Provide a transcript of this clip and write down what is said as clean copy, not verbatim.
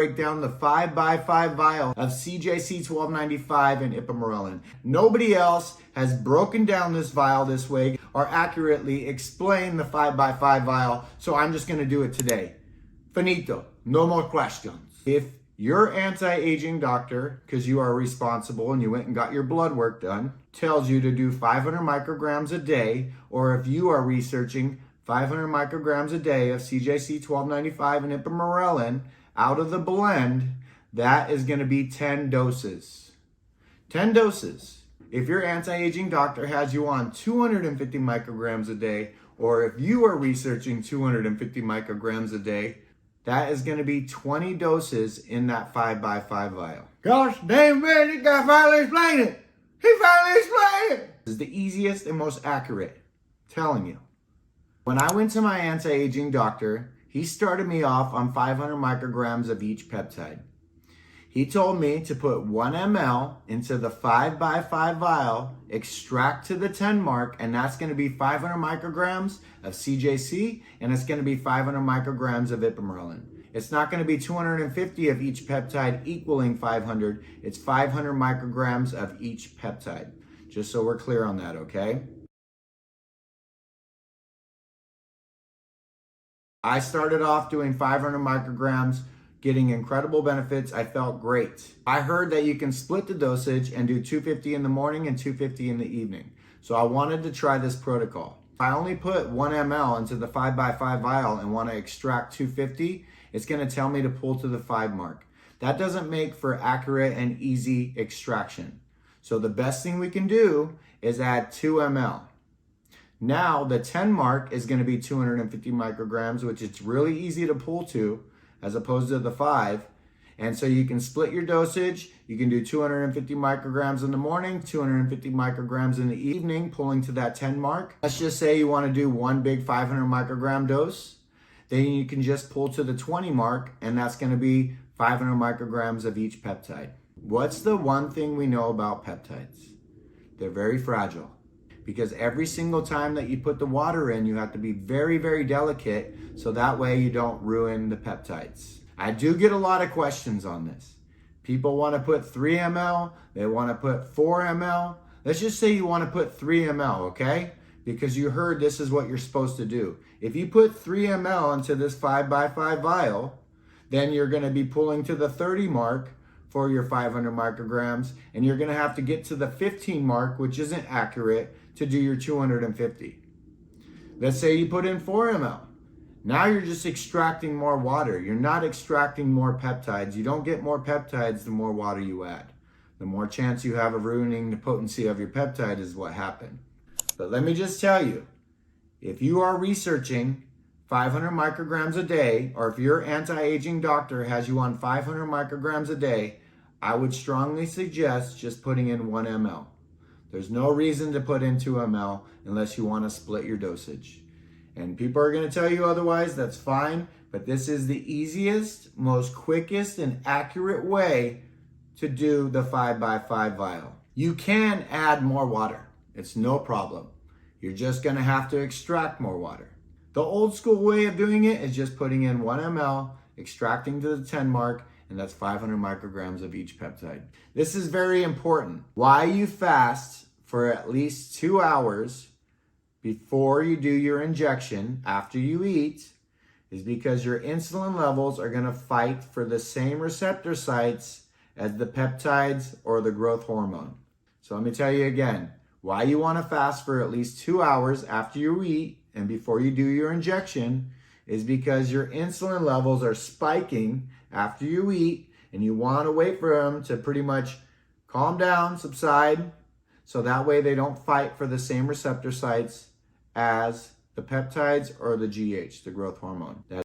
Break down the 5x5 vial of CJC 1295 and ipamorelin. Nobody else has broken down this vial this way or accurately explained the 5x5 vial, so I'm just going to do it today. Finito. No more questions. If your anti-aging doctor, because you are responsible and you went and got your blood work done, tells you to do 500 micrograms a day, or if you are researching 500 micrograms a day of CJC 1295 and ipamorelin out of the blend, that is going to be 10 doses. 10 doses. If your anti-aging doctor has you on 250 micrograms a day, or if you are researching 250 micrograms a day, that is going to be 20 doses in that 5x5 vial. Gosh damn man, this guy finally explained it. He finally explained it. This is the easiest and most accurate. I'm telling you. When I went to my anti-aging doctor, he started me off on 500 micrograms of each peptide. He told me to put 1 ml into the 5x5 vial, extract to the 10 mark, and that's going to be 500 micrograms of CJC, and it's going to be 500 micrograms of ipamorelin. It's not going to be 250 of each peptide equaling 500. It's 500 micrograms of each peptide. Just so we're clear on that, okay? I started off doing 500 micrograms, getting incredible benefits. I felt great. I heard that you can split the dosage and do 250 in the morning and 250 in the evening. So I wanted to try this protocol. If I only put 1 ml into the 5x5 vial and want to extract 250, it's going to tell me to pull to the 5 mark. That doesn't make for accurate and easy extraction. So the best thing we can do is add 2 ml. Now the 10 mark is going to be 250 micrograms, which it's really easy to pull to as opposed to the 5. And so you can split your dosage. You can do 250 micrograms in the morning, 250 micrograms in the evening, pulling to that 10 mark. Let's just say you want to do one big 500 microgram dose. Then you can just pull to the 20 mark, and that's going to be 500 micrograms of each peptide. What's the one thing we know about peptides? They're very fragile. Because every single time that you put the water in, you have to be very, very delicate so that way you don't ruin the peptides. I do get a lot of questions on this. People want to put 3 ml, they want to put 4 ml. Let's just say you want to put 3 ml, okay? Because you heard this is what you're supposed to do. If you put 3 ml into this 5x5 vial, then you're going to be pulling to the 30 mark for your 500 micrograms, and you're going to have to get to the 15 mark, which isn't accurate, to do your 250. Let's say you put in 4 ml. Now you're just extracting more water. You're not extracting more peptides. You don't get more peptides the more water you add. The more chance you have of ruining the potency of your peptide is what happened. But let me just tell you, if you are researching 500 micrograms a day, or if your anti-aging doctor has you on 500 micrograms a day, I would strongly suggest just putting in 1 ml. There's no reason to put in 2 ml unless you want to split your dosage. And people are going to tell you otherwise, that's fine, but this is the easiest, most quickest, and accurate way to do the 5x5 vial. You can add more water. It's no problem. You're just going to have to extract more water. The old school way of doing it is just putting in 1 ml, extracting to the 10 mark, and that's 500 micrograms of each peptide. This is very important. Why you fast for at least 2 hours before you do your injection after you eat is because your insulin levels are going to fight for the same receptor sites as the peptides or the growth hormone. So let me tell you again, why you want to fast for at least 2 hours after you eat and before you do your injection is because your insulin levels are spiking after you eat, and you want to wait for them to pretty much calm down, subside, so that way they don't fight for the same receptor sites as the peptides or the GH, the growth hormone.